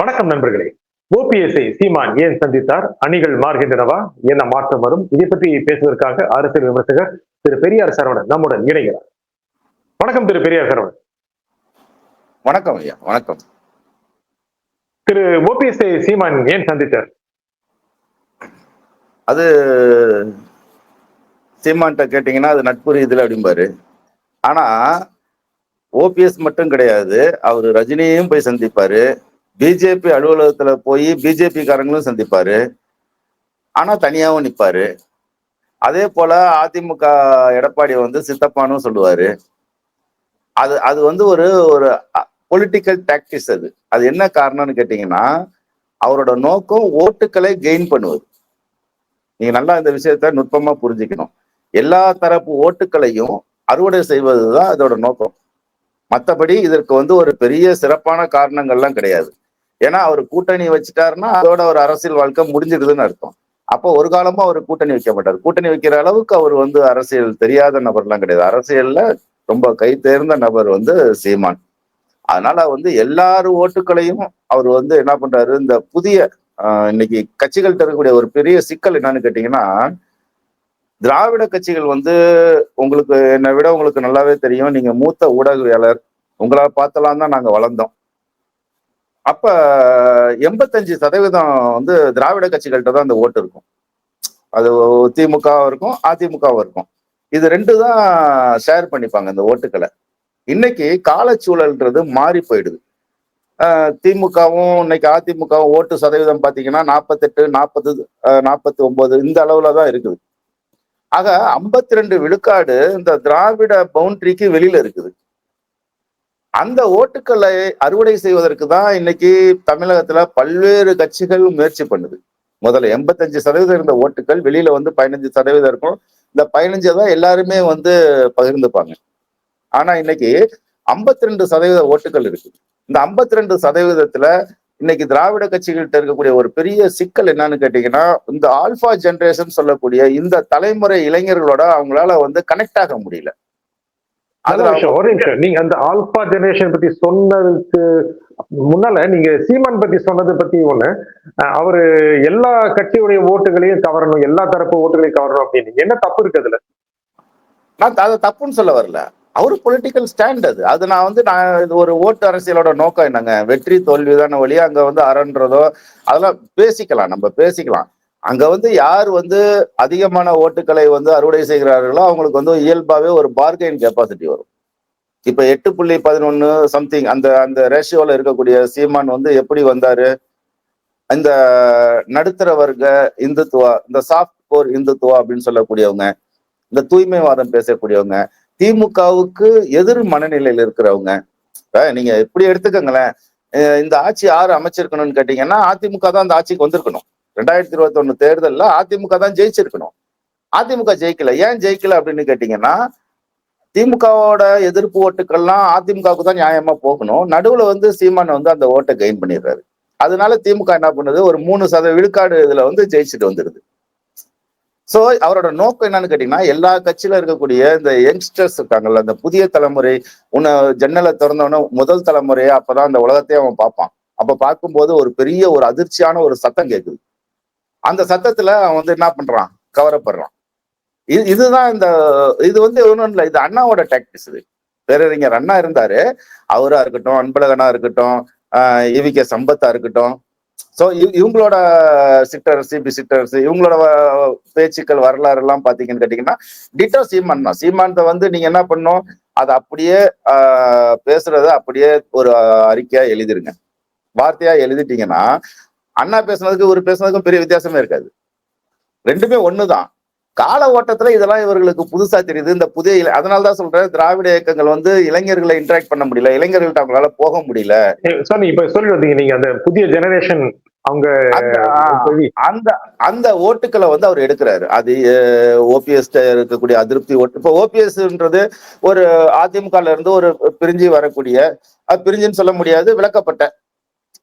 வணக்கம் நண்பர்களே. ஓபிஎஸ்ஐ சீமான் ஏன் சந்தித்தார்? அணிகள் மாறுகின்றனவா? என்ன மாற்றம் வரும்? இதை பற்றி பேசுவதற்காக அரசியல் விமர்சகர் திரு பெரியார் சரவணன் நம்முடன் இணைகிறார். வணக்கம் திரு பெரியார் சரவணன். வணக்கம் ஐயா. வணக்கம். திரு ஓபிஎஸ்ஐ சீமான் ஏன் சந்தித்தார்? அது சீமான்ட்ட கேட்டீங்கன்னா அது நட்பு ரீதியில் அப்படிம்பாரு. ஆனா ஓபிஎஸ் மட்டும் கிடையாது, அவரு ரஜினியையும் போய் சந்திப்பாரு, பிஜேபி அலுவலகத்துல போய் பிஜேபி காரங்களும் சந்திப்பாரு, ஆனா தனியாவும் நிப்பாரு. அதே போல அதிமுக எடப்பாடி சித்தப்பானும் சொல்லுவாரு. அது அது ஒரு ஒரு பொலிட்டிக்கல் டாக்டிக்ஸ். அது என்ன காரணம்னு கேட்டீங்கன்னா, அவரோட நோக்கம் ஓட்டுக்களை கெயின் பண்ணுவது. நீங்க நல்லா இந்த விஷயத்த நுட்பமா புரிஞ்சுக்கணும். எல்லா தரப்பு ஓட்டுக்களையும் அறுவடை செய்வதுதான் அதோட நோக்கம். மற்றபடி இதற்கு ஒரு பெரிய சிறப்பான காரணங்கள்லாம் கிடையாது. ஏன்னா அவர் கூட்டணி வச்சுட்டாருன்னா அதோட ஒரு அரசியல் வாழ்க்கை முடிஞ்சிடுதுன்னு அர்த்தம். அப்போ ஒரு காலமா அவர் கூட்டணி வைக்க மாட்டார். கூட்டணி வைக்கிற அளவுக்கு அவர் அரசியல் தெரியாத நபர்லாம் கிடையாது. அரசியல்ல ரொம்ப கை தேர்ந்த நபர் சீமான். அதனால எல்லாரும் ஓட்டுக்களையும் அவர் என்ன பண்றாரு, இந்த புதிய இன்னைக்கு கட்சிகள்கிட்ட இருக்கக்கூடிய ஒரு பெரிய சிக்கல் என்னன்னு கேட்டீங்கன்னா, திராவிட கட்சிகள் உங்களுக்கு என்னை விட உங்களுக்கு நல்லாவே தெரியும். நீங்க மூத்த ஊடகவியலாளர், உங்களை பார்த்தலாம் தான் நாங்க வளர்ந்தோம். அப்ப 85% திராவிட கட்சிகள்கிட்ட தான் அந்த ஓட்டு இருக்கும். அது திமுகவும் இருக்கும், அதிமுகவும் இருக்கும். இது ரெண்டு தான் ஷேர் பண்ணிப்பாங்க இந்த ஓட்டுக்களை. இன்னைக்கு காலச்சூழல்ன்றது மாறி போயிடுது. திமுகவும் இன்னைக்கு அதிமுகவும் ஓட்டு சதவீதம் பாத்தீங்கன்னா 48, 40, 49 இந்த அளவுல தான் இருக்குது. ஆக 52 விழுக்காடு இந்த திராவிட பவுண்டரிக்கு வெளியில இருக்குது. அந்த ஓட்டுக்களை அறுவடை செய்வதற்கு தான் இன்னைக்கு தமிழகத்துல பல்வேறு கட்சிகள் முயற்சி பண்ணுது. முதல்ல 85% இருந்த ஓட்டுகள் வெளியில 15% இருக்கும். இந்த 15 தான் எல்லாருமே பகிர்ந்துப்பாங்க. ஆனா இன்னைக்கு 52% ஓட்டுகள் இருக்கு. இந்த 52% இன்னைக்கு திராவிட கட்சிகள்கிட்ட இருக்கக்கூடிய ஒரு பெரிய சிக்கல் என்னன்னு கேட்டீங்கன்னா, இந்த ஆல்பா ஜெனரேஷன் சொல்லக்கூடிய இந்த தலைமுறை இளைஞர்களோட அவங்களால கனெக்ட் ஆக முடியல. ஒரு நிமிஷம், நீங்க அந்த ஆல்பா ஜெனரேஷன் பத்தி சொன்னதுக்கு முன்னால நீங்க சீமான் பத்தி சொன்னதை பத்தி ஒண்ணு, அவரு எல்லா கட்சியுடைய ஓட்டுகளையும் கவரணும், எல்லா தரப்பு ஓட்டுகளையும் கவரணும் அப்படின்னு என்ன தப்பு இருக்கு அதுல? நான் அதை தப்புன்னு சொல்ல வரல. அவரு பொலிட்டிக்கல் ஸ்டாண்ட். அது நான் ஒரு ஓட்டு அரசியலோட நோக்கம் என்னங்க, வெற்றி தோல்விதான வழியா அங்க அரன்றதோ அதெல்லாம் பேசிக்கலாம், நம்ம பேசிக்கலாம். அங்க யார் அதிகமான ஓட்டுக்களை அறுவடை செய்கிறார்களோ அவங்களுக்கு இயல்பாவே ஒரு பார்கெயின் கெப்பாசிட்டி வரும். இப்ப 8.11 சம்திங் அந்த அந்த ரேஷியோல இருக்கக்கூடிய சீமான் எப்படி வந்தாரு? இந்த நடுத்தர வர்க்க இந்துத்துவா, இந்த சாஃப்ட் கோர் இந்துத்துவா அப்படின்னு சொல்லக்கூடியவங்க, இந்த தூய்மைவாதம் பேசக்கூடியவங்க, திமுகவுக்கு எதிர் மனநிலையில் இருக்கிறவங்க. நீங்க எப்படி எடுத்துக்கங்களேன், இந்த ஆட்சி யாரு அமைச்சிருக்கணும்னு கேட்டீங்கன்னா அதிமுக தான் அந்த ஆட்சிக்கு வந்திருக்கணும். 2021 தேர்தல்ல அதிமுக தான் ஜெயிச்சிருக்கணும். அதிமுக ஜெயிக்கல. ஏன் ஜெயிக்கல அப்படின்னு கேட்டீங்கன்னா, திமுகவோட எதிர்ப்பு ஓட்டுக்கள்லாம் அதிமுகவுக்கு தான் நியாயமா போகணும். நடுவுல சீமான் அந்த ஓட்டை கெயின் பண்ணிடுறாரு. அதனால திமுக என்ன பண்ணுது, ஒரு 3% விழுக்காடு இதுல ஜெயிச்சுட்டு வந்துருது. சோ அவரோட நோக்கம் என்னன்னு கேட்டீங்கன்னா, எல்லா கட்சியில இருக்கக்கூடிய இந்த யங்ஸ்டர்ஸ் இருக்காங்கல்ல, அந்த புதிய தலைமுறை, ஜன்னலை திறந்தவன முதல் தலைமுறையா அப்பதான் அந்த உலகத்தையே அவன் பார்ப்பான். அப்ப பார்க்கும்போது ஒரு பெரிய ஒரு அதிர்ச்சியான ஒரு சத்தம் கேட்குது. அந்த சத்தத்துல அவன் என்ன பண்றான், கவரப்படுறான். இதுதான் இந்த இது ஒண்ணும் இல்லை, இது அண்ணாவோட டாக்டிக்ஸ். இது பேரறிஞர் அண்ணா இருந்தாரு, அவரா இருக்கட்டும், அன்பழகனா இருக்கட்டும், இவிகே சம்பத்தா இருக்கட்டும். சோ இவங்களோட சிட்டர்ஸ், சிபி சிட்டர்ஸ், இவங்களோட பேச்சுக்கள் வரலாறு எல்லாம் பாத்தீங்கன்னு கேட்டீங்கன்னா டிட்டோ சீமான் தான். சீமானத்தை நீங்க என்ன பண்ணும், அதை அப்படியே பேசுறத அப்படியே ஒரு அறிக்கையா எழுதிருங்க. வார்த்தையா எழுதிட்டீங்கன்னா அண்ணா பேசுனதுக்கு இவர் பேசுனதுக்கும் பெரிய வித்தியாசமே இருக்காது. ரெண்டுமே ஒண்ணுதான். கால ஓட்டத்துல இதெல்லாம் இவர்களுக்கு புதுசா தெரியுது. இந்த புதிய அதனாலதான் சொல்றேன், திராவிட இயக்கங்கள் இளைஞர்களை இன்டராக்ட் பண்ண முடியல, இளைஞர்கள்ட்ட அவங்களால போக முடியல. இப்ப சொல்லி வந்தீங்க நீங்க அந்த புதிய ஜெனரேஷன், அவங்க அந்த அந்த ஓட்டுக்களை அவர் எடுக்கிறாரு. அது ஓபிஎஸ் இருக்கக்கூடிய அதிருப்தி ஓட்டு. இப்ப ஓபிஎஸ்ன்றது ஒரு அதிமுகல இருந்து ஒரு பிரிஞ்சு வரக்கூடிய, பிரிஞ்சுன்னு சொல்ல முடியாது, விளக்கப்பட்ட.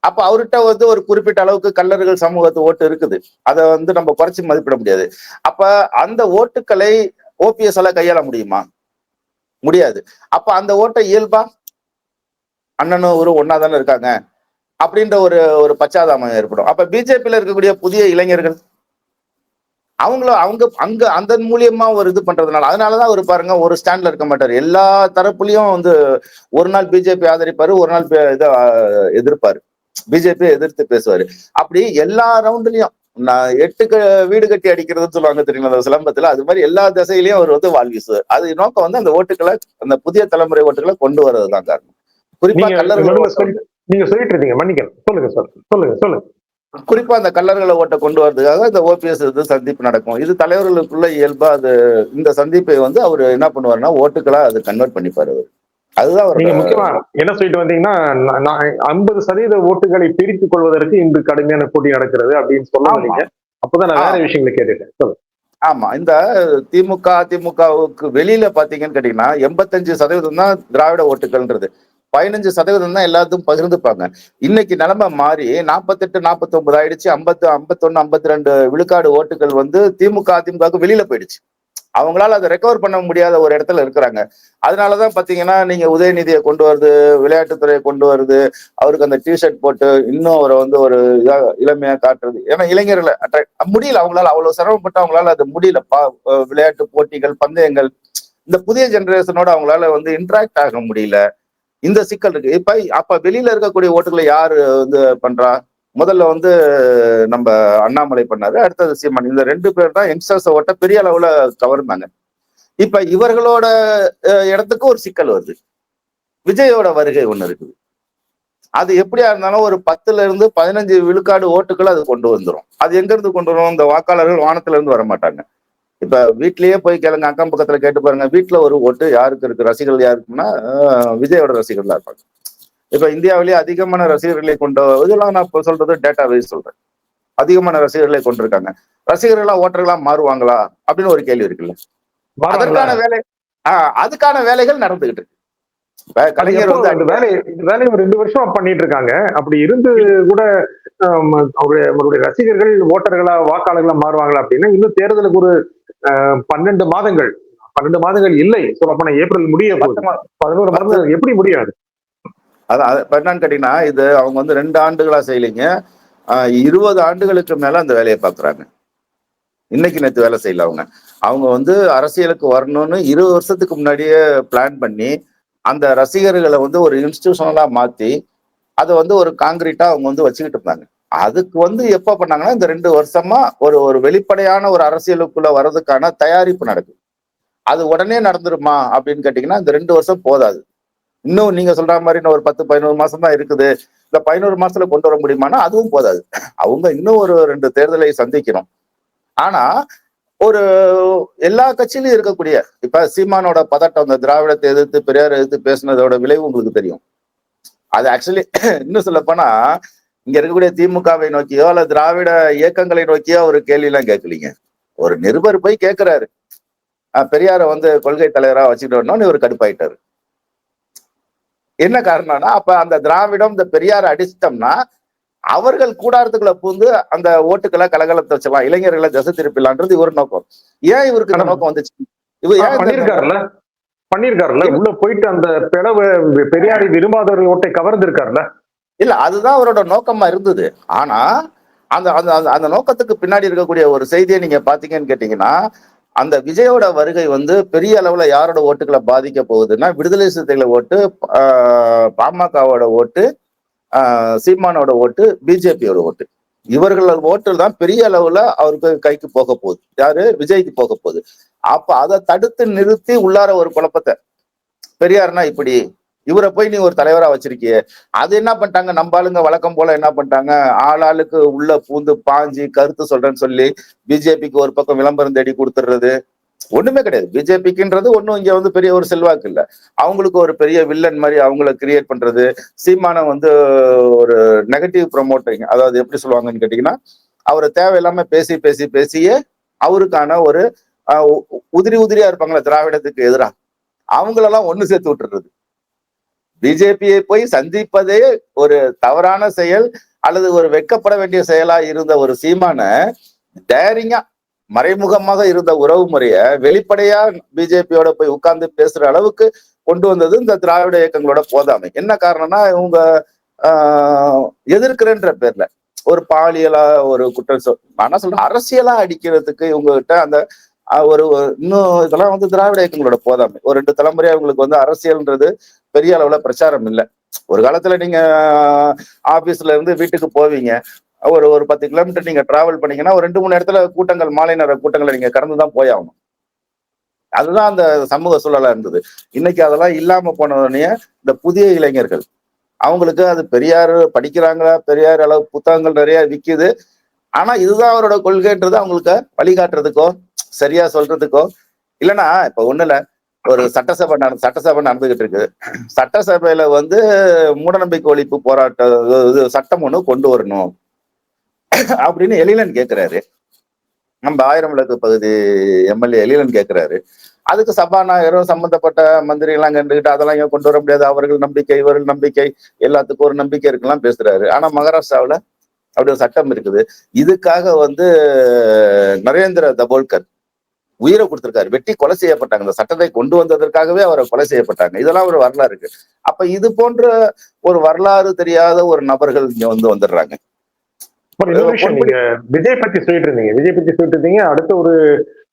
அப்ப அவர்கிட்ட ஒரு குறிப்பிட்ட அளவுக்கு கல்லர்கள் சமூகத்து ஓட்டு இருக்குது. அதை நம்ம குறைச்சி மதிப்பிட முடியாது. அப்ப அந்த ஓட்டுக்களை ஓபிஎஸ் எல்லாம் கையாள முடியுமா? முடியாது. அப்ப அந்த ஓட்டை இயல்பா அண்ணனும் ஒரு ஒன்னா தானே இருக்காங்க, அப்படின்ற ஒரு ஒரு பச்சாதாபம் ஏற்படும். அப்ப பிஜேபியில இருக்கக்கூடிய புதிய இளைஞர்கள் அவங்க அங்க அந்த மூலியமா ஒரு இது பண்றதுனால, அதனாலதான் அவர் பாருங்க ஒரு ஸ்டாண்ட்ல இருக்க மாட்டாரு. எல்லா தரப்புலயும் வந்து ஒரு நாள் பிஜேபி ஆதரிப்பாரு, ஒரு நாள் இத எதிர்ப்பாரு. பிஜேபி எதிர்த்து பேசுவாரு. அப்படி எல்லா ரவுண்ட்லயும் நான் வீடு கட்டி அடிக்கிறதுன்னு சொல்லுவாங்க தெரியுமா அந்த சிலம்பத்துல, அது மாதிரி எல்லா திசையிலயும் அவர் வந்து வாள் வீசுவார். அது நோக்கம் வந்து அந்த ஓட்டுகளை, அந்த புதிய தலைமுறை ஓட்டுகளை கொண்டு வர்றதுதான் காரணம். குறிப்பா நீங்க கல்லர்கள் நடுவுல நீங்க சொல்லிட்டு இருந்தீங்க, மன்னிக்கணும். சொல்லுங்க சார், சொல்லுங்க. குறிப்பா அந்த கல்லர்களை ஓட்ட கொண்டு வரதுக்காக இந்த ஓபிஎஸ் சந்திப்பு நடக்கும். இது தலைவர்களுக்குள்ள இயல்பா அது இந்த சந்திப்பை வந்து அவர் என்ன பண்ணுவாருன்னா ஓட்டுகளா அது கன்வெர்ட் பண்ணிப்பாரு அவர். அதுதான் அவரோட. நீங்க முக்கியமா என்ன சொல்லிட்டு வந்தீங்கன்னா, 50% ஓட்டுகளை பிரித்துக் கொள்வதற்கு இன்று கடுமையான போட்டி நடக்கிறது அப்படின்னு சொல்ல ஆமா வந்தீங்க. அப்பதான் நான் வேற ஆமா விஷயங்களை கேட்டுட்டேன். சொல்லுங்க. ஆமா இந்த திமுக அதிமுகவுக்கு வெளியில பாத்தீங்கன்னு கேட்டீங்கன்னா 85% தான் திராவிட ஓட்டுகள்ன்றது. 15% தான் எல்லாத்தையும் பகிர்ந்துப்பாங்க. இன்னைக்கு நிலைமை மாறி 48, 49 ஆயிடுச்சு. 50, 51, 52 விழுக்காடு ஓட்டுகள் வந்து திமுக அதிமுகவுக்கு வெளியில போயிடுச்சு. அவங்களால அதை ரெக்கவர் பண்ண முடியாத ஒரு இடத்துல இருக்கிறாங்க. அதனாலதான் பாத்தீங்கன்னா நீங்க உதயநிதியை கொண்டு வருது, விளையாட்டுத்துறையை கொண்டு வருது, அவருக்கு அந்த டிஷர்ட் போட்டு இன்னும் அவரை வந்து ஒரு இளமையா காட்டுறது. ஏன்னா இளைஞர்களை முடியல, அவங்களால அவ்வளவு சிரமப்பட்டு அவங்களால அது முடியல. விளையாட்டு போட்டிகள், பந்தயங்கள், இந்த புதிய ஜெனரேஷனோட அவங்களால வந்து இன்டராக்ட் ஆக முடியல. இந்த சிக்கல் இருக்கு. அப்ப வெளியில இருக்கக்கூடிய ஓட்டுகளை யாரு வந்து பண்றா? முதல்ல வந்து நம்ம அண்ணாமலை பண்ணாரு, அடுத்தது சீமான். இந்த 2 பேர் தான் யங்ஸ்டர்ஸ் ஓட்ட பெரிய அளவுல கவர்ந்தாங்க. இப்ப இவர்களோட இடத்துக்கு ஒரு சிக்கல் வருது. விஜயோட வருகை ஒண்ணு இருக்குது. அது எப்படியா இருந்தாலும் ஒரு 10ல இருந்து 15 விழுக்காடு ஓட்டுகள் அது கொண்டு வந்துரும். அது எங்க இருந்து கொண்டு வரும்? இந்த வாக்காளர்கள் வானத்துல இருந்து வர மாட்டாங்க. இப்ப வீட்லயே போய் கேளுங்க, அக்கம் பக்கத்துல கேட்டு பாருங்க. வீட்டுல ஒரு ஓட்டு யாருக்கு இருக்கு, ரசிகர்கள் யாருக்குன்னா விஜயோட ரசிகர்கள் தான் இருப்பாங்க. இப்ப இந்தியாவிலேயே அதிகமான ரசிகர்களை கொண்ட, இதெல்லாம் நான் இப்ப சொல்றது டேட்டா வைஸ் சொல்றேன், அதிகமான ரசிகர்களை கொண்டிருக்காங்க. ரசிகர்களா ஓட்டர்களா மாறுவாங்களா அப்படின்னு ஒரு கேள்வி இருக்குல்ல. அதற்கான வேலை அதுக்கான வேலைகள் நடந்துகிட்டு இருக்கு. கலைஞர் வந்து இந்த வேலையை ஒரு 2 வருஷமா பண்ணிட்டு இருக்காங்க. அப்படி இருந்து கூட அவருடைய ரசிகர்கள் ஓட்டர்களா வாக்காளர்களா மாறுவாங்களா அப்படின்னா இன்னும் தேர்தலுக்கு ஒரு 12 மாதங்கள் இல்லை. சொல்ல ஏப்ரல் முடிய போகுது. 11 மாதம் எப்படி முடியாது? அதான் என்னன்னு கேட்டீங்கன்னா, இது அவங்க வந்து 2 ஆண்டுகளா செய்யலைங்க, 20 ஆண்டுகளுக்கு மேல அந்த வேலையை பாக்குறாங்க. இன்னைக்கு நேற்று வேலை செய்யல. அவங்க வந்து அரசியலுக்கு வரணும்னு 20 வருஷத்துக்கு முன்னாடியே பிளான் பண்ணி அந்த ரசிகர்களை வந்து ஒரு இன்ஸ்டிடியூஷனலா மாத்தி அதை வந்து ஒரு காங்கிரீட்டா அவங்க வந்து வச்சுக்கிட்டு இருந்தாங்க. அதுக்கு வந்து எப்ப பண்ணாங்கன்னா இந்த 2 வருஷமா ஒரு வெளிப்படையான ஒரு அரசியலுக்குள்ள வர்றதுக்கான தயாரிப்பு நடக்குது. அது உடனே நடந்துருமா அப்படின்னு கேட்டீங்கன்னா இந்த 2 வருஷம் போதாது. இன்னும் நீங்க சொல்ற மாதிரி இன்னும் ஒரு 10, 11 மாசம் தான் இருக்குது. இந்த 11 மாசத்துல கொண்டு வர முடியுமானா அதுவும் போதாது. அவங்க இன்னும் ஒரு 2 தேர்தலை சந்திக்கணும். ஆனா ஒரு எல்லா கட்சியிலும் இருக்கக்கூடிய, இப்ப சீமானோட பதட்டம், இந்த திராவிடத்தை எதிர்த்து பெரியார் எதிர்த்து பேசுனதோட விளைவு உங்களுக்கு தெரியும். அது ஆக்சுவலி இன்னும் சொல்ல போனா இங்க இருக்கக்கூடிய திமுகவை நோக்கியோ அல்ல திராவிட இயக்கங்களை நோக்கியோ ஒரு கேள்வி எல்லாம் கேட்கலீங்க. ஒரு நிருபர் போய் கேட்கிறாரு, பெரியார வந்து கொள்கை தலைவரா வச்சுக்கிட்டோம்னா இவர் கடுப்பாயிட்டாரு. என்ன காரணம்னா அப்ப அந்த திராவிடம் இந்த பெரியார அடிச்சிட்டோம்னா அவர்கள் கூடாரத்துக்குள்ள பூந்து அந்த ஓட்டுக்களை கலகலத்தை வச்சலாம், இளைஞர்களை திசை திருப்பிடலான்றது இவர் நோக்கம். ஏன் இவருக்கு இந்த நோக்கம் வந்துச்சு? இவர் ஏன் பண்ணிருக்காருல்ல உள்ள போயிட்டு அந்த பிளவு பெரியாரை விரும்பாதவர்கள் ஓட்டை கவர்ந்திருக்காருல்ல. இல்ல, அதுதான் அவரோட நோக்கமா இருந்தது. ஆனா அந்த அந்த அந்த நோக்கத்துக்கு பின்னாடி இருக்கக்கூடிய ஒரு செய்தியை நீங்க பாத்தீங்கன்னு கேட்டீங்கன்னா, அந்த விஜயோட வருகை வந்து பெரிய அளவுல யாரோட ஓட்டுகளை பாதிக்க போகுதுன்னா விடுதலை சிறுத்தைகளை ஓட்டு, பாமகவோட ஓட்டு, சீமானோட ஓட்டு, பிஜேபியோட ஓட்டு. இவர்களோட ஓட்டு தான் பெரிய அளவுல அவருக்கு கைக்கு போக போகுது. யாரு? விஜய்க்கு போக போகுது. அப்ப அதை தடுத்து நிறுத்தி உள்ளார ஒரு குழப்பத்தை, பெரியார்னா இப்படி, இவரை போய் நீ ஒரு தலைவரா வச்சிருக்கிய, அது என்ன பண்ணிட்டாங்க நம்ம ஆளுங்க வழக்கம் போல என்ன பண்ணிட்டாங்க, ஆளாளுக்கு உள்ள பூந்து பாஞ்சி கருத்து சொல்றேன்னு சொல்லி பிஜேபிக்கு ஒரு பக்கம் விளம்பரம் தேடி கொடுத்துடுறது. ஒண்ணுமே கிடையாது. பிஜேபிக்குன்றது ஒன்னும் இங்க வந்து பெரிய ஒரு செல்வாக்கு இல்ல. அவங்களுக்கு ஒரு பெரிய வில்லன் மாதிரி அவங்கள கிரியேட் பண்றது. சீமான வந்து ஒரு நெகட்டிவ் ப்ரமோட்டிங், அதாவது எப்படி சொல்லுவாங்கன்னு கேட்டீங்கன்னா, அவரை தேவையில்லாம பேசி பேசி பேசியே அவருக்கான ஒரு உதிரியா இருப்பாங்களா திராவிடத்துக்கு எதிராக, அவங்களெல்லாம் ஒண்ணு சேர்த்து விட்டுறது. பிஜேபியை போய் சந்திப்பதே ஒரு தவறான செயல் அல்லது ஒரு வெட்கப்பட வேண்டிய செயலா இருந்த ஒரு சீமான டேரிங்கா மறைமுகமாக இருந்த உறவு முறைய வெளிப்படையா பிஜேபியோட போய் உட்கார்ந்து பேசுற அளவுக்கு கொண்டு வந்தது இந்த திராவிட இயக்கங்களோட போதாமை. என்ன காரணம்னா இவங்க எதிர்க்கிறேன்ற பேர்ல ஒரு பாலியலா ஒரு குற்றம் நான் சொல்றேன், அரசியலா அடிக்கிறதுக்கு இவங்க கிட்ட அந்த ஒரு இன்னும் இதெல்லாம் வந்து திராவிட இயக்கங்களோட போதாமை. ஒரு 2 தலைமுறையா இவங்களுக்கு வந்து அரசியல்ன்றது பெரிய அளவுல பிரச்சாரம் இல்லை. ஒரு காலத்துல நீங்க ஆபீஸ்ல இருந்து வீட்டுக்கு போவீங்க, ஒரு ஒரு 10 கிலோமீட்டர் நீங்க டிராவல் பண்ணீங்கன்னா ஒரு 2-3 இடத்துல கூட்டங்கள், மாலை நேர கூட்டங்களை நீங்க கடந்துதான் போய் ஆகணும். அதுதான் அந்த சமூக சூழலா இருந்தது. இன்னைக்கு அதெல்லாம் இல்லாம போனோடனே இந்த புதிய இளைஞர்கள் அவங்களுக்கு அது பெரியார் படிக்கிறாங்களா, பெரியார் அளவு புத்தகங்கள் நிறைய விக்குது. ஆனா இதுதான் அவரோட கொள்கைன்றது அவங்களுக்கு வழிகாட்டுறதுக்கோ சரியா சொல்றதுக்கோ இல்லைன்னா இப்ப ஒண்ணுல ஒரு சட்டசபை நடந்துகிட்டு இருக்கு. சட்டசபையில வந்து மூடநம்பிக்கை ஒழிப்பு போராட்ட இது சட்டம் ஒண்ணு கொண்டு வரணும் அப்படின்னு எழிலன் கேட்கிறாரு. நம்ம 1000 விளக்கு பகுதி எம்எல்ஏ எழிலன் கேட்கிறாரு. அதுக்கு சபாநாயகரும் சம்பந்தப்பட்ட மந்திரி எல்லாம் கண்டுகிட்டு அதெல்லாம் இங்க கொண்டு வர முடியாது, அவர்கள் நம்பிக்கை இவர்கள் நம்பிக்கை, எல்லாத்துக்கும் ஒரு நம்பிக்கை இருக்கலாம் பேசுறாரு. ஆனா மகாராஷ்டிராவில அப்படி ஒரு சட்டம் இருக்குது. இதுக்காக வந்து நரேந்திர தபோல்கர் உயிரை கொடுத்திருக்காரு, வெட்டி கொலை செய்யப்பட்டாங்க. இந்த சட்டத்தை கொண்டு வந்ததற்காகவே அவரை கொலை செய்யப்பட்டாங்க. இதெல்லாம் ஒரு வரலாறு இருக்கு. அப்ப இது போன்ற ஒரு வரலாறு தெரியாத ஒரு நபர்கள் இங்க வந்து வந்துடுறாங்க. இன்னொரு விஷயம், நீங்க விஜய் பத்தி சொல்லிட்டு இருந்தீங்க. அடுத்த ஒரு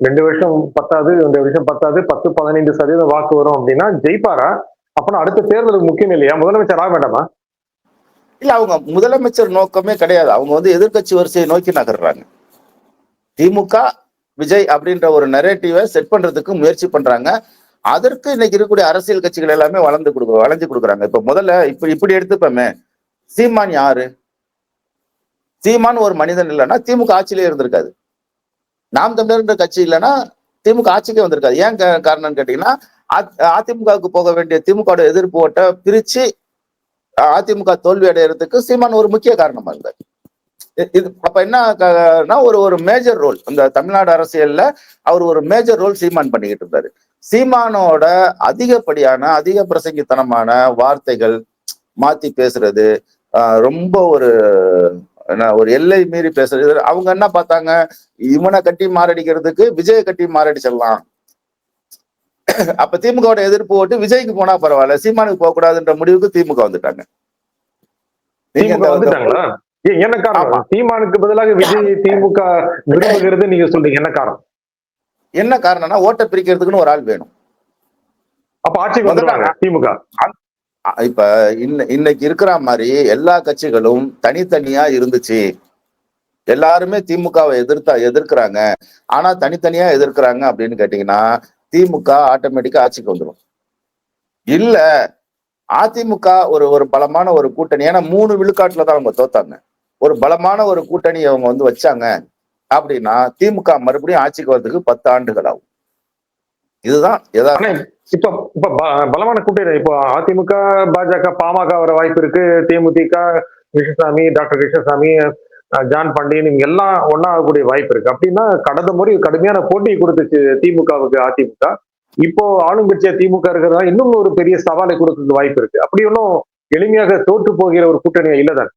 2 வருஷம் பத்தாது, 2 வருஷம் பத்தாது, 10-15% வாக்கு வரும் அப்படின்னா ஜெயிப்பாரா? அப்பனா அடுத்த தேர்தலுக்கு முக்கியம் இல்லையா? முதலமைச்சர் ஆக வேண்டாமா? இல்ல, அவங்க முதலமைச்சர் நோக்கமே கிடையாது. அவங்க வந்து எதிர்கட்சி வரிசையை நோக்கி நகர்றாங்க. திமுக விஜய் அப்படின்ற ஒரு நரேட்டிவை செட் பண்றதுக்கு முயற்சி பண்றாங்க. அதற்கு இன்னைக்கு இருக்கக்கூடிய அரசியல் கட்சிகள் எல்லாமே வளைஞ்சு கொடுக்குறாங்க. இப்ப முதல்ல இப்படி எடுத்துப்போமே, சீமான் யாரு? சீமான் ஒரு மனிதன் இல்லைன்னா திமுக ஆட்சியிலே இருந்திருக்காது. நாம் தமிழர் கட்சி இல்லைன்னா திமுக ஆட்சிக்கே வந்திருக்காது. ஏன் காரணம்னு கேட்டீங்கன்னா, அதிமுகவுக்கு போக வேண்டிய திமுக எதிர்ப்பு ஓட்டை பிரிச்சு அதிமுக தோல்வி அடைகிறதுக்கு சீமான் ஒரு முக்கிய காரணமா இருந்தார். இது அப்ப என்ன ஒரு மேஜர் ரோல் இந்த தமிழ்நாடு அரசியல்ல அவர் ஒரு மேஜர் ரோல் சீமான் பண்ணிக்கிட்டு இருந்தாரு. சீமானோட அதிக பிரசங்கித்தனமான வார்த்தைகள், மாத்தி பேசுறது, ரொம்ப ஒரு எல்லை மீறி பேசுறது. அவங்க என்ன பார்த்தாங்க, இவனை கட்டி மாரடிக்கிறதுக்கு விஜய கட்டி மாரடிச்சிடலாம். அப்ப திமுக எதிர்ப்பு ஓட்டு விஜய்க்கு போனா பரவாயில்ல, சீமானுக்கு போக கூடாதுன்ற முடிவுக்கு திமுக வந்துட்டாங்க. என்ன காரணம்? சீமானுக்கு பதிலாக விஜய் திமுக விரும்புகிறது நீங்க சொல்றீங்க, என்ன காரணம்? என்ன காரணம்னா ஓட்டை பிரிக்கிறதுக்குன்னு ஒரு ஆள் வேணும். அப்ப ஆட்சிக்கு வந்துடுவாங்க திமுக. இப்ப இன்னைக்கு இருக்கிற மாதிரி எல்லா கட்சிகளும் தனித்தனியா இருந்துச்சு. எல்லாருமே திமுகவை எதிர்க்கிறாங்க. ஆனா தனித்தனியா எதிர்க்கிறாங்க அப்படின்னு கேட்டீங்கன்னா திமுக ஆட்டோமேட்டிக்கா ஆட்சிக்கு வந்துடும். இல்ல அதிமுக ஒரு பலமான ஒரு கூட்டணி, ஏன்னா 3 விழுக்காட்டுல தான் அவங்க தோத்தாங்க. ஒரு பலமான ஒரு கூட்டணி அவங்க வந்து வச்சாங்க அப்படின்னா திமுக மறுபடியும் ஆட்சிக்கு வரதுக்கு 10 ஆண்டுகள் ஆகும். இதுதான் இப்ப பலமான கூட்டணி. இப்போ அதிமுக, பாஜக, பாமக வர வாய்ப்பு இருக்கு. தேமுதிக, கிருஷ்ணசாமி, டாக்டர் கிருஷ்ணசாமி, ஜான் பாண்டியன், இவங்க எல்லாம் ஒன்னாகக்கூடிய வாய்ப்பு இருக்கு. அப்படின்னா கடந்த முறை கடுமையான போட்டியை கொடுத்துச்சு திமுகவுக்கு அதிமுக. இப்போ ஆளுங்கட்சியா திமுக இருக்கிறதா இன்னும் ஒரு பெரிய சவாலை கொடுக்கறதுக்கு வாய்ப்பு இருக்கு. அப்படி ஒன்றும் எளிமையாக தோற்று போகிற ஒரு கூட்டணியா இல்லதான்.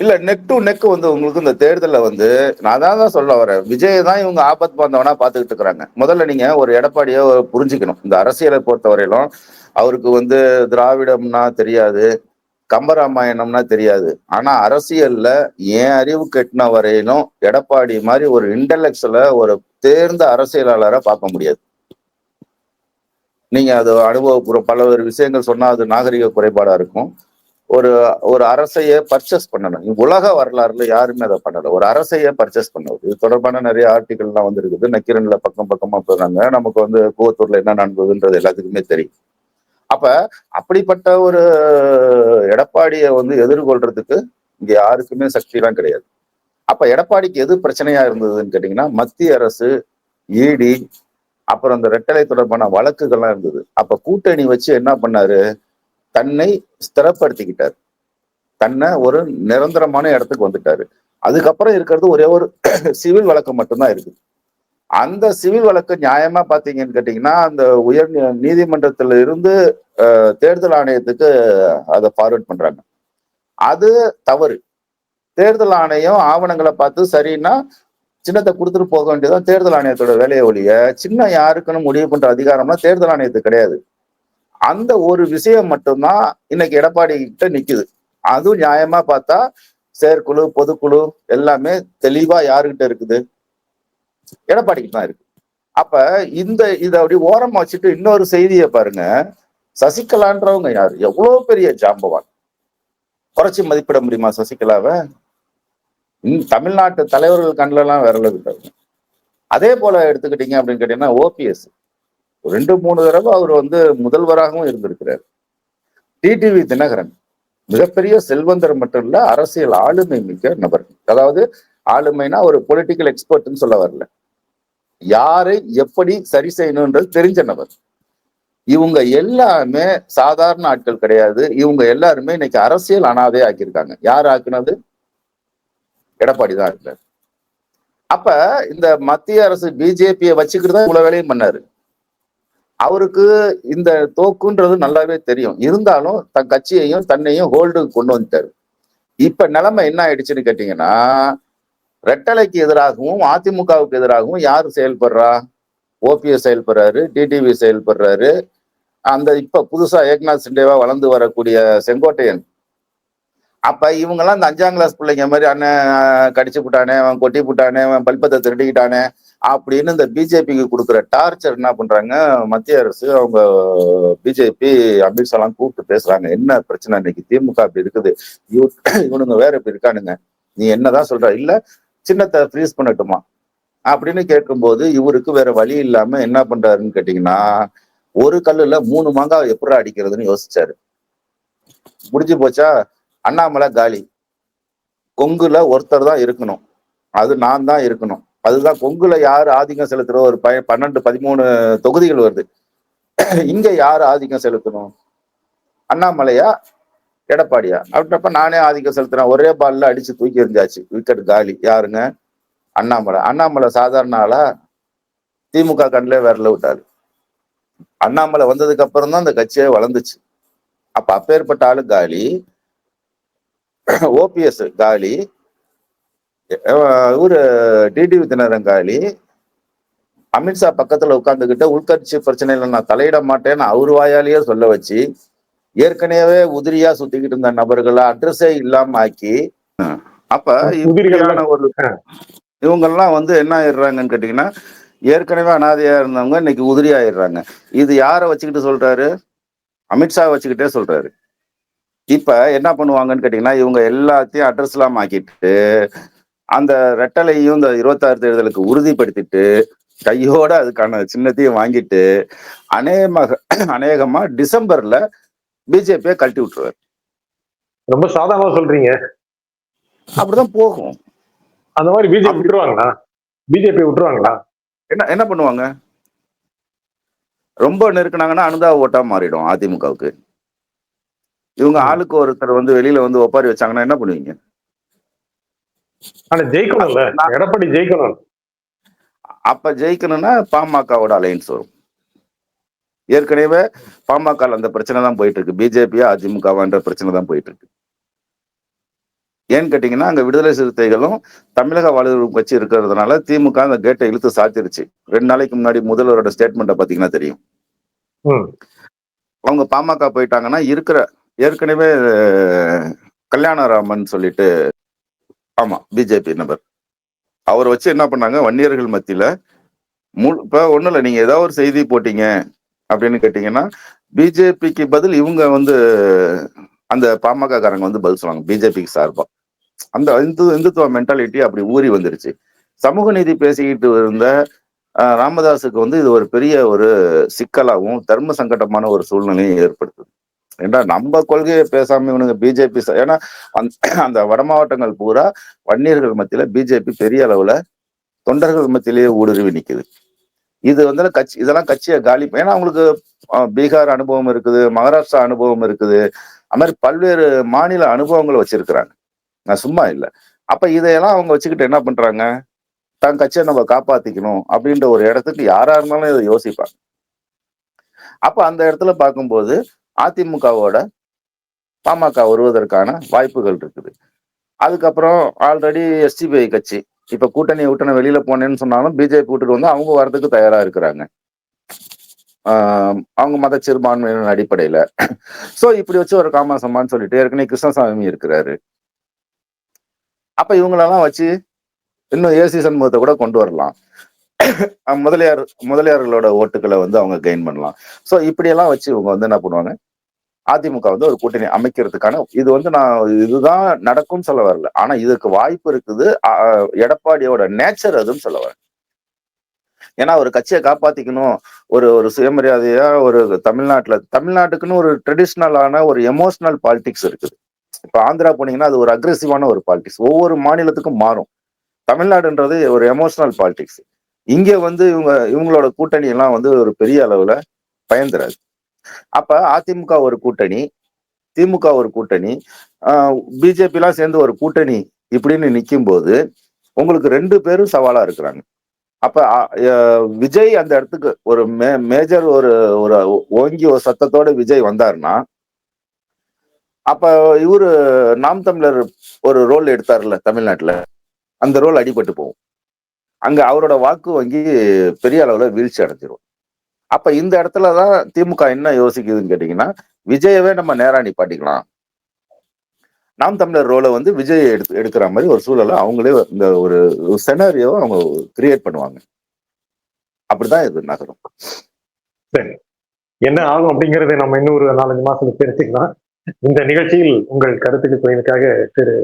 இல்ல, நெக் டு நெக் வந்து உங்களுக்கு இந்த தேர்தலில் வந்து நான் தான் சொல்ல வரேன், விஜய் தான் இவங்க ஆபத் பாந்தவனா பாத்துக்கிட்டு இருக்கிறாங்க. முதல்ல நீங்க ஒரு எடப்பாடியை புரிஞ்சுக்கணும். இந்த அரசியலை பொறுத்தவரையிலும் அவருக்கு வந்து திராவிடம்னா தெரியாது, கம்பராமாயணம்னா தெரியாது. ஆனா அரசியல்ல ஏன் அறிவு கெட்டின வரையிலும் எடப்பாடி மாதிரி ஒரு இன்டெலெக்சுவல ஒரு தேர்ந்த அரசியலாளரை பார்க்க முடியாது. நீங்க அது அனுபவபூர்வம் பல்வேறு விஷயங்கள் சொன்னா அது நாகரிக குறைபாடா இருக்கும். ஒரு அரசைய பர்ச்சேஸ் பண்ணணும். உலக வரலாறுல யாருமே அதை பண்ணல. ஒரு அரசைய பர்ச்சேஸ் பண்ணது. இது தொடர்பான நிறைய ஆர்டிகல் எல்லாம் வந்து இருக்குது. நக்கீரன்ல பக்கமா போறாங்க. நமக்கு வந்து கூவத்தூர்ல என்ன நடந்ததுன்றது எல்லாத்துக்குமே தெரியும். அப்ப அப்படிப்பட்ட ஒரு எடப்பாடியை வந்து எதிர்கொள்றதுக்கு இங்க யாருக்குமே சக்தி எல்லாம் கிடையாது. அப்ப எடப்பாடிக்கு எது பிரச்சனையா இருந்ததுன்னு கேட்டீங்கன்னா, மத்திய அரசு, இடி, அப்புறம் இந்த ரெட்டலை தொடர்பான வழக்குகள்லாம் இருந்தது. அப்ப கூட்டணி வச்சு என்ன பண்ணாரு, தன்னை ஸ்திரப்படுத்திக்கிட்டார். தன்னை ஒரு நிரந்தரமான இடத்துக்கு வந்துட்டாரு. அதுக்கப்புறம் இருக்கிறது ஒரே ஒரு சிவில் வழக்கு மட்டும்தான் இருக்கு. அந்த சிவில் வழக்கு நியாயமா பாத்தீங்கன்னு கேட்டீங்கன்னா, அந்த உயர் நீதிமன்றத்துல இருந்து தேர்தல் ஆணையத்துக்கு அதை ஃபார்வர்ட் பண்றாங்க. அது தவறு. தேர்தல் ஆணையம் ஆவணங்களை பார்த்து சரின்னா சின்னத்தை கொடுத்துட்டு போக வேண்டியதான் தேர்தல் ஆணையத்தோட வேலையை ஒழிய, சின்ன யாருக்குன்னு முடிவு பண்ற அதிகாரம்லாம் தேர்தல் ஆணையத்துக்கு கிடையாது. அந்த ஒரு விஷயம் மட்டும்தான் இன்னைக்கு எடப்பாடி கிட்ட நிக்குது. அதுவும் நியாயமா பார்த்தா செயற்குழு பொதுக்குழு எல்லாமே தெளிவா யாருகிட்ட இருக்குது? எடப்பாடிக்கு தான் இருக்கு. அப்ப இத அப்படி ஓரமா வச்சுட்டு இன்னொரு செய்தியை பாருங்க. சசிகலான்றவங்க யாரு? எவ்வளவு பெரிய ஜாம்பவான். குறைச்சி மதிப்பிட முடியுமா சசிகலாவை? தமிழ்நாட்டு தலைவர்கள் கண்ணில எல்லாம் விரல விட்டாங்க. அதே போல எடுத்துக்கிட்டீங்க அப்படின்னு கேட்டீங்கன்னா ஓபிஎஸ் 2-3 தடவை அவர் வந்து முதல்வராகவும் இருந்திருக்கிறார். டிடிவி தினகரன் மிகப்பெரிய செல்வந்தர் மட்டும் இல்ல, அரசியல் ஆளுமை மிக்க நபர். அதாவது ஆளுமைனா ஒரு பொலிட்டிக்கல் எக்ஸ்பர்ட்னு சொல்ல வரல, யாரை எப்படி சரி செய்யணும்ன்றது தெரிஞ்ச நபர். இவங்க எல்லாமே சாதாரண ஆட்கள் கிடையாது. இவங்க எல்லாருமே இன்னைக்கு அரசியல் அனாதை ஆக்கியிருக்காங்க. யார் ஆக்குனது? எடப்பாடி தான் இருக்காரு. அப்ப இந்த மத்திய அரசு பிஜேபியை வச்சுக்கிட்டு தான் இவ்வளவு வேலையும் பண்ணாரு. அவருக்கு இந்த தோக்குன்றது நல்லாவே தெரியும். இருந்தாலும் தன் கட்சியையும் தன்னையும் ஹோல்டுக்கு கொண்டு வந்துட்டாரு. இப்ப நிலைமை என்ன ஆயிடுச்சுன்னு கேட்டீங்கன்னா, ரெட்டலைக்கு எதிராகவும் அதிமுகவுக்கு எதிராகவும் யாரு செயல்படுறா? OPS செயல்படுறாரு, TTV செயல்படுறாரு. அந்த இப்ப புதுசா ஏக்நாத் சிண்டேவா வளர்ந்து வரக்கூடிய செங்கோட்டையன். அப்ப இவங்க எல்லாம் இந்த 5ஆம் கிளாஸ் பிள்ளைங்க மாதிரி அண்ணன் கடிச்சு விட்டானே, அவன் கொட்டி விட்டானே, அவன் பல்பத்தை திருடிக்கிட்டானே அப்படின்னு இந்த பிஜேபிக்கு கொடுக்குற டார்ச்சர் என்ன பண்றாங்க மத்திய அரசு? அவங்க பிஜேபி அமித்ஷாலாம் கூப்பிட்டு பேசுறாங்க. என்ன பிரச்சனை இன்னைக்கு திமுக அப்படி இருக்குது, இவனுங்க வேற இப்படி இருக்கானுங்க, நீ என்னதான் சொல்ற? இல்ல சின்னத்தை ஃப்ரீஸ் பண்ணட்டுமா அப்படின்னு கேட்கும்போது இவருக்கு வேற வழி இல்லாம என்ன பண்றாருன்னு கேட்டீங்கன்னா, ஒரு கல்லுல 3 மாங்காய் எப்படி அடிக்கிறதுன்னு யோசிச்சாரு. முடிஞ்சு போச்சா? அண்ணாமலை காலி. கொங்குல ஒருத்தர் தான் இருக்கணும், அது நான் தான் இருக்கணும். அதுதான் கொங்குல யாரு ஆதிக்கம் செலுத்துற ஒரு 12-13 தொகுதிகள் வருது. இங்க யாரு ஆதிக்கம் செலுத்தணும்? அண்ணாமலையா எடப்பாடியா? அப்படின்றப்ப நானே ஆதிக்கம் செலுத்துறேன். ஒரே பால்ல அடிச்சு தூக்கி எறிஞ்சாச்சு, விக்கெட் காலி. யாருங்க? அண்ணாமலை. அண்ணாமலை சாதாரண ஆளா? திமுக கண்ணிலே விரல விட்டாரு. அண்ணாமலை வந்ததுக்கு அப்புறம் தான் அந்த கட்சியே வளர்ந்துச்சு. அப்ப அப்பேற்பட்ட ஆளு காலி, ஓபிஎஸ் காலி, இவரு டிடிவி தினகரன் காலி. அமித்ஷா பக்கத்துல உட்கார்ந்துகிட்ட உள்கட்சி பிரச்சனையில நான் தலையிட மாட்டேன்னு அவரு வாயாலேயே சொல்ல வச்சு, ஏற்கனவே உதிரியா சுத்திக்கிட்டு இருந்த நபர்களை அட்ரஸே இல்லாம ஆக்கி, அப்ப இப்படியான ஒரு இவங்கெல்லாம் வந்து என்ன ஆயிடுறாங்கன்னு கேட்டீங்கன்னா, ஏற்கனவே அனாதையா இருந்தவங்க இன்னைக்கு உதிரி ஆயிடுறாங்க. இது யாரை வச்சுக்கிட்டு சொல்றாரு? அமித்ஷா வச்சுக்கிட்டே சொல்றாரு. இப்ப என்ன பண்ணுவாங்கன்னு கேட்டீங்கன்னா, இவங்க எல்லாத்தையும் அட்ரஸ் இல்லாம ஆக்கிட்டு அந்த ரெட்டலையும் இந்த 26 தேர்தலுக்கு உறுதிப்படுத்திட்டு கையோட அதுக்கான சின்னத்தையும் வாங்கிட்டு அநேகமா டிசம்பர்ல பிஜேபியை கழட்டி விட்டுருவாரு. ரொம்ப சாதாரணமா சொல்றீங்க. அப்படிதான் போகும். அந்த மாதிரி பிஜேபி விட்டுருவாங்களா? பிஜேபி விட்டுருவாங்களா? என்ன பண்ணுவாங்க? ரொம்ப நெருக்கினாங்கன்னா அனுதா ஓட்டா மாறிடும் அதிமுகவுக்கு. இவங்க ஆளுக்கு ஒருத்தர் வந்து வெளியில வந்து ஒப்பாரி வச்சாங்கன்னா என்ன பண்ணுவீங்க? ஆனா ஜெயிக்கணும்ல, எடப்பாடி ஜெயிக்கணும். அப்ப ஜெயிக்கணும்னா பாமகவோட அலையன்ஸ் வரும். ஏற்கனவே பாமக அந்த பிரச்சனை தான் போயிட்டு இருக்கு. பிஜேபியா அதிமுகவான்ற பிரச்சனை தான் போயிட்டு இருக்கு. ஏன்னு கேட்டீங்கன்னா, அங்க விடுதலை சிறுத்தைகளும் தமிழக வாழ்வு கட்சி இருக்கிறதுனால திமுக அந்த கேட்டை இழுத்து சாத்திருச்சு. 2 நாளைக்கு முன்னாடி முதல்வரோட ஸ்டேட்மெண்ட்டை பாத்தீங்கன்னா தெரியும். அவங்க பாமக போயிட்டாங்கன்னா இருக்கிற ஏற்கனவே கல்யாணராமன் சொல்லிட்டு, ஆமா பிஜேபி நபர், அவரை வச்சு என்ன பண்ணாங்க, வன்னியர்கள் மத்தியில இப்ப ஒண்ணும் இல்ல, நீங்க ஏதாவது ஒரு செய்தி போட்டீங்க அப்படின்னு கேட்டீங்கன்னா பிஜேபிக்கு பதில் இவங்க வந்து அந்த பாமக காரங்க வந்து பதில் சொல்லுவாங்க பிஜேபிக்கு சார்பா. அந்த இந்துத்துவ மென்டாலிட்டி அப்படி ஊறி வந்துருச்சு. சமூக நீதி பேசிக்கிட்டு இருந்த ராமதாஸுக்கு வந்து இது ஒரு பெரிய ஒரு சிக்கலாகவும் தர்ம சங்கடமான ஒரு சூழ்நிலையை ஏற்படுத்துது. ஏன்னா நம்ம கொள்கையை பேசாம இவனுங்க பிஜேபி, ஏன்னா அந்த வட மாவட்டங்கள் பூரா வன்னியர்கள் மத்தியில பிஜேபி பெரிய அளவுல தொண்டர்கள் மத்தியிலேயே ஊடுருவி நிக்குது. இது வந்து இதெல்லாம் கட்சியை காலி. ஏன்னா அவங்களுக்கு பீகார் அனுபவம் இருக்குது, மகாராஷ்டிரா அனுபவம் இருக்குது, அது மாதிரி பல்வேறு மாநில அனுபவங்களை வச்சிருக்கிறாங்க. நான் சும்மா இல்லை. அப்ப இதையெல்லாம் அவங்க வச்சுக்கிட்டு என்ன பண்றாங்க, தன் கட்சியை நம்ம காப்பாத்திக்கணும் அப்படின்ற ஒரு இடத்துக்கு யாரா இருந்தாலும் இதை யோசிப்பாங்க. அப்ப அந்த இடத்துல பார்க்கும்போது அதிமுகவோட பாமக வருவதற்கான வாய்ப்புகள் இருக்குது. அதுக்கப்புறம் ஆல்ரெடி எஸ்டிபிஐ கட்சி இப்ப கூட்டணியை விட்டு வெளியில போனேன்னு சொன்னாலும் பிஜேபி கூட்டுட்டு வந்து அவங்க வரதுக்கு தயாரா இருக்கிறாங்க. அவங்க மத சிறுபான்மையின் அடிப்படையில. சோ இப்படி வச்சு ஒரு காமராசம்மான்னு சொல்லிட்டு ஏற்கனவே கிருஷ்ணசாமி இருக்கிறாரு. அப்ப இவங்களெல்லாம் வச்சு இன்னும் ஏசி சண்முகத்தை கூட கொண்டு வரலாம். முதலியார்களோட ஓட்டுகளை வந்து அவங்க கெயின் பண்ணலாம். சோ இப்படியெல்லாம் வச்சு இவங்க வந்து என்ன பண்ணுவாங்க, அதிமுக வந்து ஒரு கூட்டணி அமைக்கிறதுக்கான இது வந்து நான் இதுதான் நடக்கும்னு சொல்ல வரல. ஆனா இதுக்கு வாய்ப்பு இருக்குது. எடப்பாடியோட நேச்சர் அதுன்னு சொல்ல வரேன். ஏன்னா ஒரு கட்சியை காப்பாத்திக்கணும், ஒரு ஒரு சுயமரியாதையா ஒரு தமிழ்நாட்டுக்குன்னு ஒரு ட்ரெடிஷ்னலான ஒரு எமோஷனல் பாலிடிக்ஸ் இருக்குது. இப்ப ஆந்திரா போனீங்கன்னா அது ஒரு அக்ரெசிவான ஒரு பாலிடிக்ஸ். ஒவ்வொரு மாநிலத்துக்கும் மாறும். தமிழ்நாடுன்றது ஒரு எமோஷனல் பாலிடிக்ஸ். இங்க வந்து இவங்களோட கூட்டணி எல்லாம் வந்து ஒரு பெரிய அளவுல பயந்துராது. அப்ப அதிமுக ஒரு கூட்டணி, திமுக ஒரு கூட்டணி, பிஜேபி எல்லாம் சேர்ந்து ஒரு கூட்டணி இப்படின்னு நிக்கும் போது உங்களுக்கு 2 பேரும் சவாலா இருக்கிறாங்க. அப்ப விஜய் அந்த இடத்துக்கு ஒரு மேஜர் ஒரு ஒரு ஓங்கி ஒரு சத்தத்தோட விஜய் வந்தாருன்னா, அப்ப இவரு நாம் தமிழர் ஒரு ரோல் எடுத்தாருல்ல தமிழ்நாட்டுல, அந்த ரோல் அடிபட்டு போகும். அங்க அவரோட வாக்கு வங்கி பெரிய அளவுல வீழ்ச்சி அடைஞ்சிரும். அப்ப இந்த இடத்துலதான் திமுக என்ன யோசிக்குதுன்னு கேட்டீங்கன்னா, விஜயவே நம்ம நேரா நிப்பாட்டிக்கலாம். நாம் தமிழர் ரோலை வந்து விஜய் எடுக்கிற மாதிரி ஒரு சூழலை அவங்களே இந்த ஒரு செனாரியோவை அவங்க கிரியேட் பண்ணுவாங்க. அப்படிதான் இது நகரும். சரி, என்ன ஆகும் அப்படிங்கறத நம்ம இன்னும் ஒரு 4-5 மாசத்துக்கு தெரிஞ்சுக்கலாம். இந்த நிகழ்ச்சியில் உங்கள் கருத்துக்கு போயதுக்காக திரு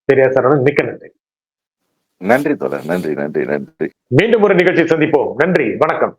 பெரியார் சரவணன் மிக்க நன்றி. நன்றி தோழர், நன்றி நன்றி நன்றி. மீண்டும் ஒரு நிகழ்ச்சி சந்திப்போம். நன்றி, வணக்கம்.